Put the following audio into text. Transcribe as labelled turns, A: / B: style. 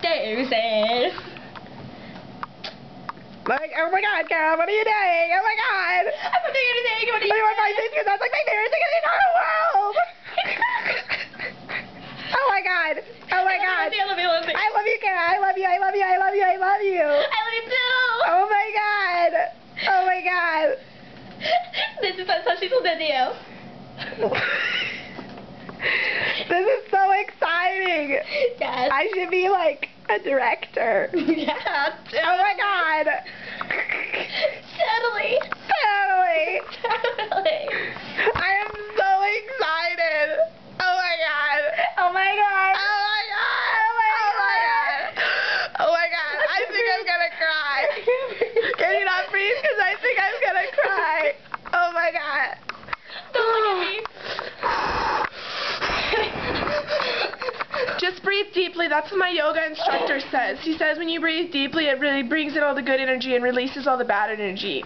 A: Deuces.
B: Like, oh my god, Carol, what are you doing? Oh my god!
A: I'm not doing anything. What are you
B: want my face because that's like my favorite thing in the entire world! Oh my god! Oh my god!
A: I love you, I love you.
B: I love you, Carol. I love you, I love you, I love you, I love you!
A: I love you too!
B: Oh my god! Oh my god!
A: This is such a little video.
B: This is so exciting!
A: Yes.
B: I should be like a director.
A: Yeah.
B: Oh my god!
A: Totally.
B: Totally!
A: Totally.
B: I am so excited! Oh my god!
A: Oh my god.
B: Oh my god! Oh my god! Oh my god! I think I'm gonna cry. Can you not breathe? Because I think I'm gonna cry. Oh my god!
A: Don't look at me.
B: Just breathe deeply. That's what my yoga instructor says. He says when you breathe deeply, it really brings in all the good energy and releases all the bad energy.